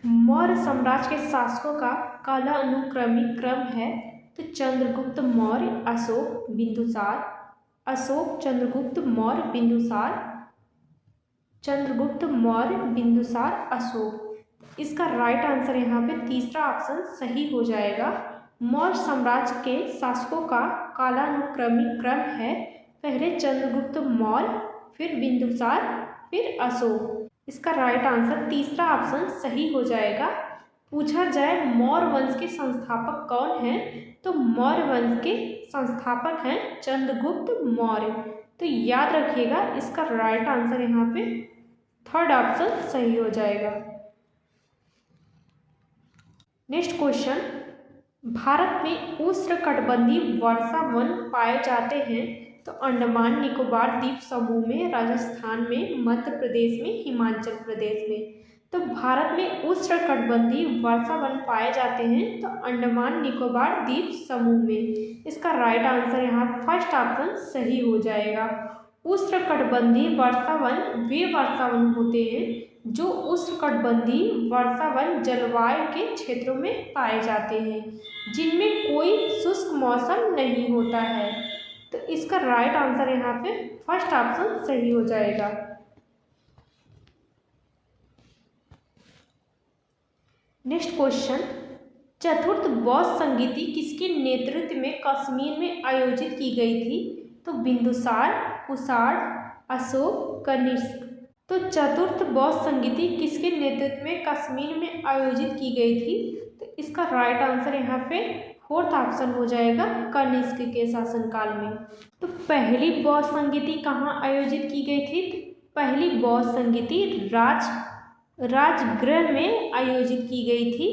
मौर्य साम्राज्य के शासकों का कालानुक्रमिक क्रम है तो चंद्रगुप्त मौर्य, अशोक, बिंदुसार, अशोक, चंद्रगुप्त मौर्य, बिंदुसार, चंद्रगुप्त मौर्य, बिंदुसार, अशोक। इसका राइट आंसर यहाँ पे तीसरा ऑप्शन सही हो जाएगा। मौर्य साम्राज्य के शासकों का कालानुक्रमिक क्रम है, पहले चंद्रगुप्त मौर्य, फिर बिंदुसार, फिर अशोक। इसका राइट आंसर तीसरा ऑप्शन सही हो जाएगा। पूछा जाए मौर्य वंश के संस्थापक कौन हैं, तो मौर्य वंश के संस्थापक हैं चंद्रगुप्त मौर्य। तो याद रखिएगा इसका राइट आंसर यहाँ पे थर्ड ऑप्शन सही हो जाएगा। नेक्स्ट क्वेश्चन, भारत में उष्णकटिबंधीय वर्षा वन पाए जाते हैं तो अंडमान निकोबार द्वीप समूह में, राजस्थान में, मध्य प्रदेश में, हिमाचल प्रदेश में। तो भारत में उष्णकटिबंधीय वर्षा वन पाए जाते हैं तो अंडमान निकोबार द्वीप समूह में। इसका राइट आंसर यहाँ फर्स्ट ऑप्शन सही हो जाएगा। उष्णकटिबंधीय वर्षा वन वे वर्षा वन होते हैं जो उष्णकटिबंधीय वर्षा वन जलवायु के क्षेत्रों में पाए जाते हैं, जिनमें कोई शुष्क मौसम नहीं होता है। तो इसका राइट आंसर यहाँ पे फर्स्ट ऑप्शन सही हो जाएगा। नेक्स्ट क्वेश्चन, चतुर्थ बौद्ध संगीति किसके नेतृत्व में कश्मीर में आयोजित की गई थी, तो बिंदुसार, कुषाण, अशोक, कनिष्क। तो चतुर्थ बौद्ध संगीति किसके नेतृत्व में कश्मीर में आयोजित की गई थी, तो इसका राइट आंसर यहाँ पे फोर्थ ऑप्शन हो जाएगा, कनिष्क के शासनकाल में। तो पहली बौद्ध संगीति कहाँ आयोजित की गई थी, पहली बौद्ध संगीति राजगृह में आयोजित की गई थी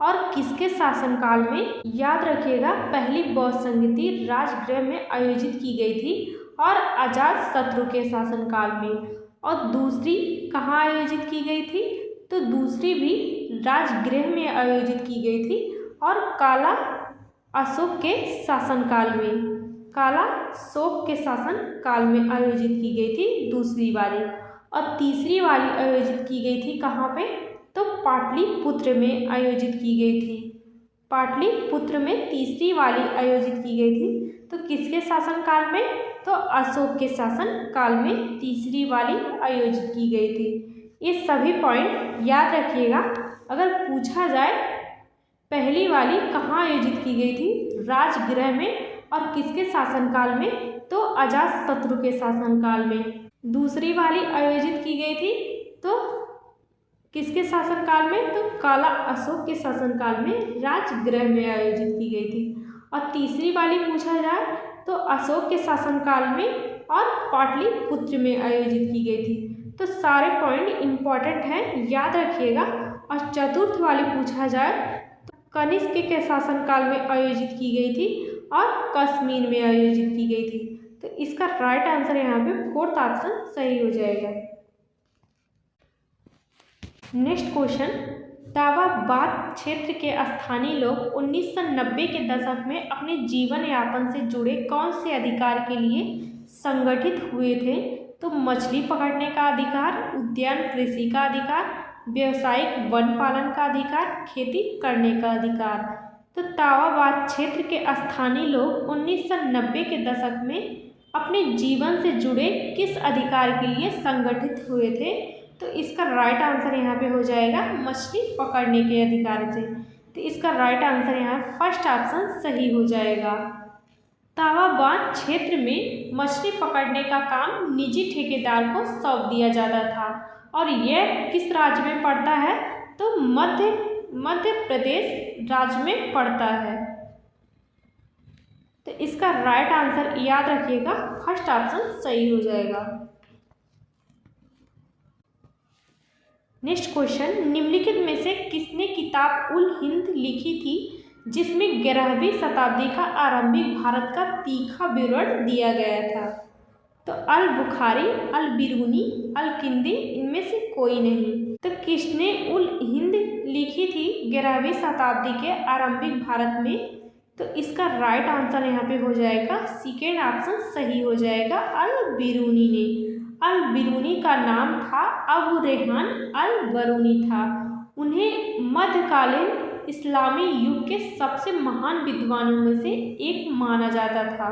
और किसके शासनकाल में, याद रखिएगा पहली बौद्ध संगीति राजगृह में आयोजित की गई थी और अजातशत्रु के शासनकाल में। और दूसरी कहाँ आयोजित की गई थी, तो दूसरी भी राजगृह में आयोजित की गई थी और काला अशोक के शासनकाल में, काला अशोक के शासनकाल में आयोजित की गई थी दूसरी वाली। और तीसरी वाली आयोजित की गई थी कहाँ पे, तो पाटलिपुत्र में आयोजित की गई थी। पाटलिपुत्र में तीसरी वाली आयोजित की गई थी। तो किसके शासनकाल में, तो अशोक के शासनकाल में तीसरी वाली आयोजित की गई थी। ये सभी पॉइंट याद रखिएगा। अगर पूछा जाए पहली वाली कहाँ आयोजित की गई थी, राजगृह में, और किसके शासनकाल में, तो अजातशत्रु के शासनकाल में। दूसरी वाली आयोजित की गई थी तो किसके शासनकाल में, तो काला अशोक के शासनकाल में राजगृह में आयोजित की गई थी। और तीसरी वाली पूछा जाए तो अशोक के शासनकाल में और पाटलिपुत्र में आयोजित की गई थी। तो सारे पॉइंट इम्पॉर्टेंट हैं, याद रखिएगा। और चतुर्थ वाली पूछा जाए तो कनिष्क के शासनकाल में आयोजित की गई थी और कश्मीर में आयोजित की गई थी। तो इसका राइट आंसर यहाँ पे फोर्थ ऑप्शन सही हो जाएगा। नेक्स्ट क्वेश्चन, दावाबाद क्षेत्र के स्थानीय लोग 1990 के दशक में अपने जीवन यापन से जुड़े कौन से अधिकार के लिए संगठित हुए थे, तो मछली पकड़ने का अधिकार, उद्यान कृषि का अधिकार, व्यावसायिक वन पालन का अधिकार, खेती करने का अधिकार। तो दावाबाद क्षेत्र के स्थानीय लोग 1990 के दशक में अपने जीवन से जुड़े किस अधिकार के लिए संगठित हुए थे, तो इसका राइट आंसर यहाँ पे हो जाएगा मछली पकड़ने के अधिकार से। तो इसका राइट आंसर यहाँ फर्स्ट ऑप्शन सही हो जाएगा। दावाबाद क्षेत्र में मछली पकड़ने का काम निजी ठेकेदार को सौंप दिया जाता था और यह किस राज्य में पड़ता है, तो मध्य प्रदेश राज्य में पड़ता है। तो इसका राइट आंसर याद रखिएगा फर्स्ट ऑप्शन सही हो जाएगा। नेक्स्ट क्वेश्चन, निम्नलिखित में से किसने किताब उल हिंद लिखी थी जिसमें 11वीं शताब्दी का आरंभिक भारत का तीखा विवरण दिया गया था, तो अल बुखारी, अल बिरूनी, अल किंदी, इनमें से कोई नहीं। तो किसने उल हिंद लिखी थी 11वीं शताब्दी के आरंभिक भारत में, तो इसका राइट आंसर यहाँ पे हो जाएगा सेकेंड ऑप्शन सही हो जाएगा, अल बिरूनी ने। अल बिरूनी का नाम था अबू रेहान अल बरूनी था उन्हें मध्यकालीन इस्लामी युग के सबसे महान विद्वानों में से एक माना जाता था।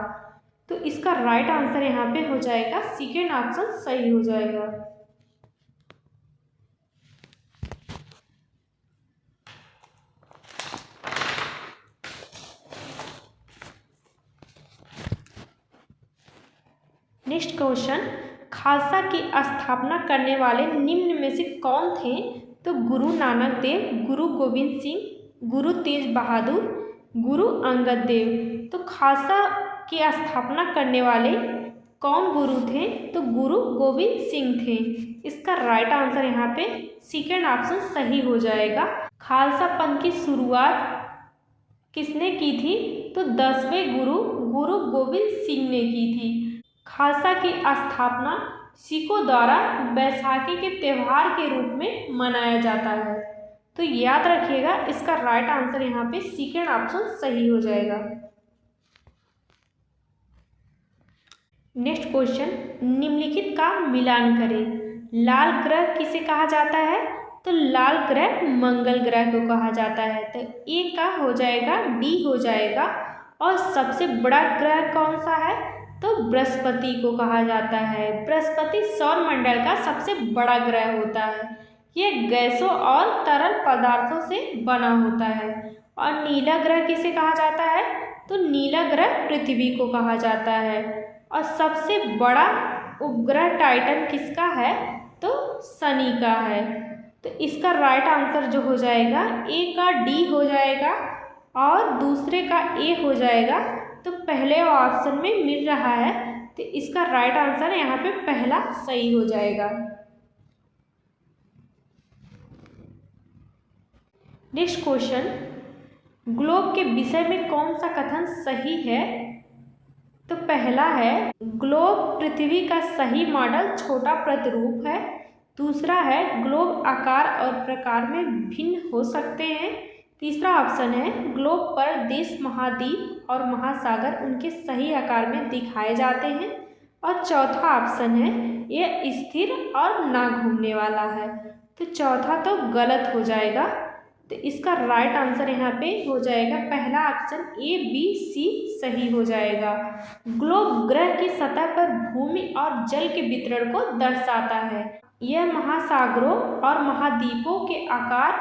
तो इसका राइट आंसर यहाँ पे हो जाएगा सेकेंड ऑप्शन सही हो जाएगा। नेक्स्ट क्वेश्चन, खालसा की स्थापना करने वाले निम्न में से कौन थे? तो गुरु नानक देव, गुरु गोविंद सिंह, गुरु तेज बहादुर, गुरु अंगद देव। तो खालसा की स्थापना करने वाले कौन गुरु थे? तो गुरु गोविंद सिंह थे। इसका राइट आंसर यहाँ पे सेकेंड ऑप्शन सही हो जाएगा। खालसा पंथ की शुरुआत किसने की थी? तो 10वें गुरु गुरु गोविंद सिंह ने की थी। खालसा की स्थापना सिखों द्वारा बैसाखी के त्यौहार के रूप में मनाया जाता है। तो याद रखिएगा, इसका राइट आंसर यहाँ पे सेकेंड ऑप्शन सही हो जाएगा। नेक्स्ट क्वेश्चन, निम्नलिखित का मिलान करें। लाल ग्रह किसे कहा जाता है? तो लाल ग्रह मंगल ग्रह को कहा जाता है। तो ए का हो जाएगा डी हो जाएगा। और सबसे बड़ा ग्रह कौन सा है? तो बृहस्पति को कहा जाता है। बृहस्पति सौर मंडल का सबसे बड़ा ग्रह होता है। यह गैसों और तरल पदार्थों से बना होता है। और नीला ग्रह किसे कहा जाता है? तो नीला ग्रह पृथ्वी को कहा जाता है। और सबसे बड़ा उपग्रह टाइटन किसका है? तो शनि का है। तो इसका राइट आंसर जो हो जाएगा, ए का डी हो जाएगा और दूसरे का ए हो जाएगा। तो पहले ऑप्शन में मिल रहा है, तो इसका राइट आंसर यहाँ पे पहला सही हो जाएगा। नेक्स्ट क्वेश्चन, ग्लोब के विषय में कौन सा कथन सही है? तो पहला है, ग्लोब पृथ्वी का सही मॉडल छोटा प्रतिरूप है। दूसरा है, ग्लोब आकार और प्रकार में भिन्न हो सकते हैं। तीसरा ऑप्शन है, ग्लोब पर देश, महाद्वीप और महासागर उनके सही आकार में दिखाए जाते हैं। और चौथा ऑप्शन है, यह स्थिर और ना घूमने वाला है। तो चौथा तो गलत हो जाएगा। तो इसका राइट आंसर यहाँ पे हो जाएगा पहला ऑप्शन ए बी सी सही हो जाएगा। ग्लोब ग्रह की सतह पर भूमि और जल के वितरण को दर्शाता है। यह महासागरों और महाद्वीपों के आकार,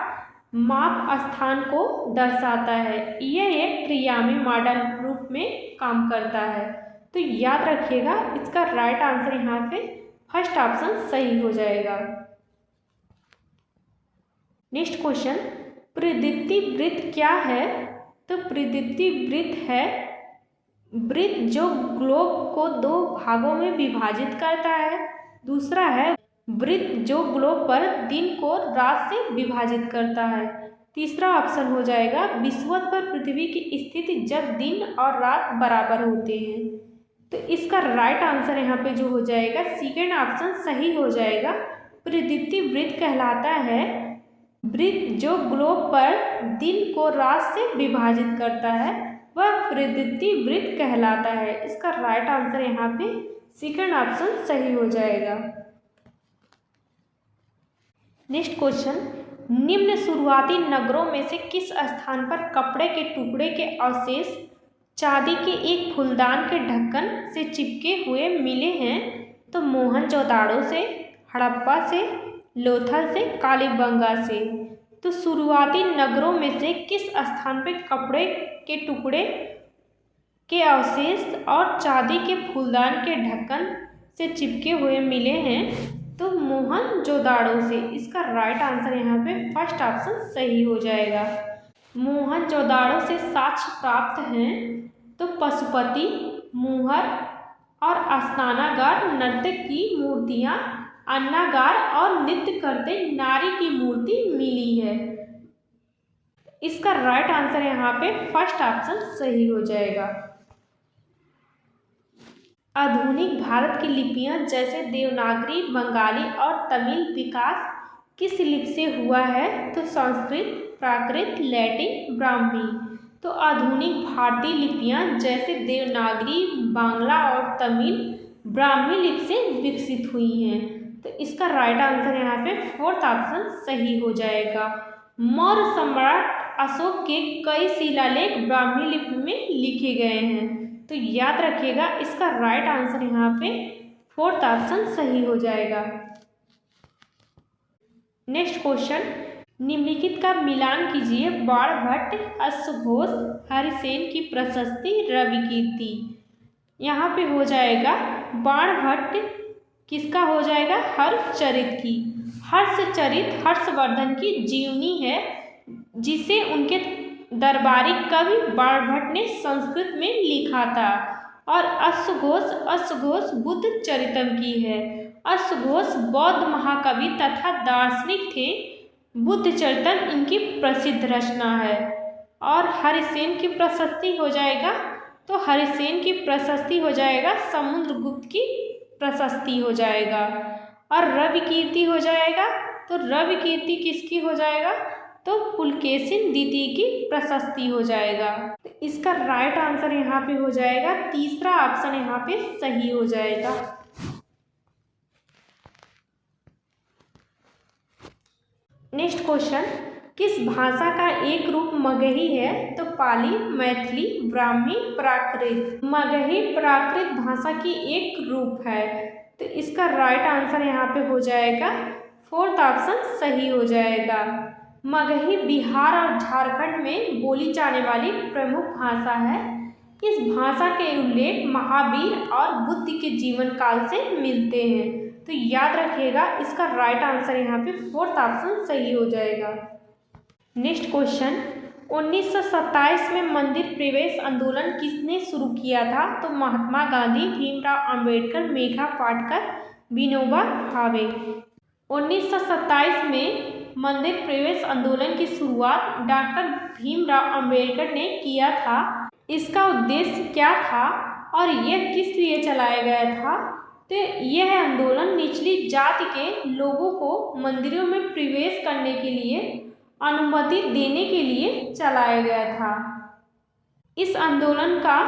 माप, स्थान को दर्शाता है। यह एक त्रियामी मॉडल रूप में काम करता है। तो याद रखिएगा, इसका राइट आंसर यहाँ पे फर्स्ट ऑप्शन सही हो जाएगा। नेक्स्ट क्वेश्चन, प्रदीप्ति वृत्त क्या है? तो प्रदीप्ति वृत्त है वृत्त जो ग्लोब को दो भागों में विभाजित करता है। दूसरा है वृत्त जो ग्लोब पर दिन को रात से विभाजित करता है। तीसरा ऑप्शन हो जाएगा विषुवत पर पृथ्वी की स्थिति जब दिन और रात बराबर होते हैं। तो इसका राइट आंसर यहाँ पे जो हो जाएगा सेकेंड ऑप्शन सही हो जाएगा। प्रदीप्ति वृत्त कहलाता है वृत्त जो ग्लोब पर दिन को रात से विभाजित करता है, वह प्रदीप्ति वृत्त कहलाता है। इसका राइट आंसर यहाँ पे सेकेंड ऑप्शन सही हो जाएगा। नेक्स्ट क्वेश्चन, निम्न शुरुआती नगरों में से किस स्थान पर कपड़े के टुकड़े के अवशेष चांदी के एक फूलदान के ढक्कन से चिपके हुए मिले हैं? तो मोहनजोदाड़ो से, हड़प्पा से, लोथल से, कालीबंगा से। तो शुरुआती नगरों में से किस स्थान पर कपड़े के टुकड़े के अवशेष और चांदी के फूलदान के ढक्कन से चिपके हुए मिले हैं? तो मोहनजोदाड़ो से। इसका राइट आंसर यहाँ पे फर्स्ट ऑप्शन सही हो जाएगा। मोहनजोदाड़ो से साक्ष्य प्राप्त हैं तो पशुपति, मुहर और स्नानागार, नर्तक की मूर्तियाँ, अन्नागार और नृत्य करते नारी की मूर्ति मिली है। इसका राइट आंसर यहाँ पे फर्स्ट ऑप्शन सही हो जाएगा। आधुनिक भारत की लिपियां जैसे देवनागरी, बंगाली और तमिल विकास किस लिपि से हुआ है? तो संस्कृत, प्राकृत, लैटिन, ब्राह्मी। तो आधुनिक भारतीय लिपियां जैसे देवनागरी, बांग्ला और तमिल ब्राह्मी लिपि से विकसित हुई हैं। तो इसका राइट आंसर यहाँ पे फोर्थ ऑप्शन सही हो जाएगा। मौर्य सम्राट अशोक के कई शिलालेख ब्राह्मी लिपि में लिखे गए हैं। तो याद रखिएगा इसका राइट आंसर यहाँ पे फोर्थ ऑप्शन सही हो जाएगा। नेक्स्ट क्वेश्चन, निम्नलिखित का मिलान कीजिए। बाणभट्ट, अश्वघोष, हरिसेन की प्रशस्ति, रविकीर्ति। यहाँ पे हो जाएगा बाणभट्ट किसका हो जाएगा, हर्षचरित की। हर्षचरित हर्षवर्धन की जीवनी है जिसे उनके दरबारी कवि बाणभट्ट ने संस्कृत में लिखा था। और अश्वघोष बुद्ध चरितम की है। अश्वघोष बौद्ध महाकवि तथा दार्शनिक थे। बुद्ध चरितम इनकी प्रसिद्ध रचना है। और हरिसेन की प्रशस्ति हो जाएगा, तो हरिसेन की प्रशस्ति हो जाएगा समुद्रगुप्त की प्रशस्ति हो जाएगा। और रविकीर्ति हो जाएगा, तो रविकीर्ति किसकी हो जाएगा, तो पुलकेशिन द्वितीय की प्रशस्ति हो जाएगा। तो इसका राइट आंसर यहाँ पे हो जाएगा तीसरा ऑप्शन यहाँ पे सही हो जाएगा। नेक्स्ट क्वेश्चन, किस भाषा का एक रूप मगही है, तो पाली, मैथिली, ब्राह्मी, प्राकृत। मगही प्राकृत भाषा की एक रूप है। तो इसका राइट आंसर यहाँ पे हो जाएगा फोर्थ ऑप्शन सही हो जाएगा। मगही बिहार और झारखंड में बोली जाने वाली प्रमुख भाषा है। इस भाषा के उल्लेख महावीर और बुद्ध के जीवन काल से मिलते हैं। तो याद रखिएगा इसका राइट आंसर यहाँ पे फोर्थ ऑप्शन सही हो जाएगा। नेक्स्ट क्वेश्चन, 1927 में मंदिर प्रवेश आंदोलन किसने शुरू किया था, तो महात्मा गांधी, भीमराव अंबेडकर, मेघा पाटकर, विनोबा भावे। 1927 में मंदिर प्रवेश आंदोलन की शुरुआत डॉक्टर भीमराव अंबेडकर ने किया था। इसका उद्देश्य क्या था और यह किस लिए चलाया गया था, तो यह आंदोलन निचली जाति के लोगों को मंदिरों में प्रवेश करने के लिए अनुमति देने के लिए चलाया गया था। इस आंदोलन का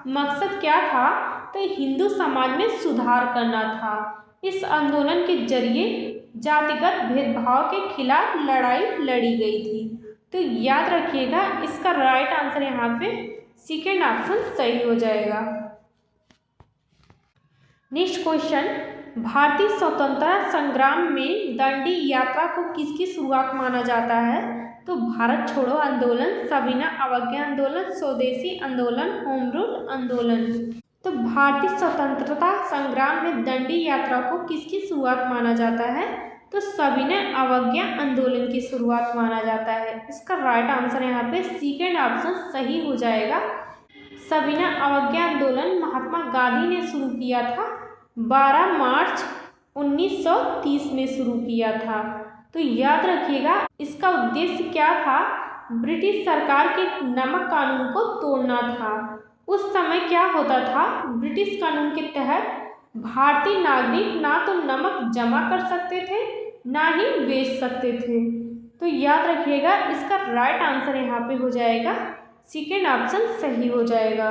मकसद क्या था, तो हिंदू समाज में सुधार करना था। इस आंदोलन के जरिए जातिगत भेदभाव के खिलाफ लड़ाई लड़ी गई थी। तो याद रखिएगा इसका राइट आंसर यहाँ पे सेकेंड ऑप्शन सही हो जाएगा। नेक्स्ट क्वेश्चन, भारतीय स्वतंत्रता संग्राम में दांडी यात्रा को किसकी शुरुआत माना जाता है, तो भारत छोड़ो आंदोलन, सविनय अवज्ञा आंदोलन, स्वदेशी आंदोलन, होम रूल आंदोलन। तो भारतीय स्वतंत्रता संग्राम में दांडी यात्रा को किसकी शुरुआत माना जाता है, तो सविनय अवज्ञा आंदोलन की शुरुआत माना जाता है। इसका राइट आंसर यहाँ पे सेकेंड ऑप्शन सही हो जाएगा। सविनय अवज्ञा आंदोलन महात्मा गांधी ने शुरू किया था। 12 मार्च 1930 में शुरू किया था। तो याद रखिएगा इसका उद्देश्य क्या था, ब्रिटिश सरकार के नमक कानून को तोड़ना था। उस समय क्या होता था, ब्रिटिश कानून के तहत भारतीय नागरिक ना तो नमक जमा कर सकते थे ना ही बेच सकते थे। तो याद रखिएगा इसका राइट आंसर यहाँ पे हो जाएगा सेकेंड ऑप्शन सही हो जाएगा।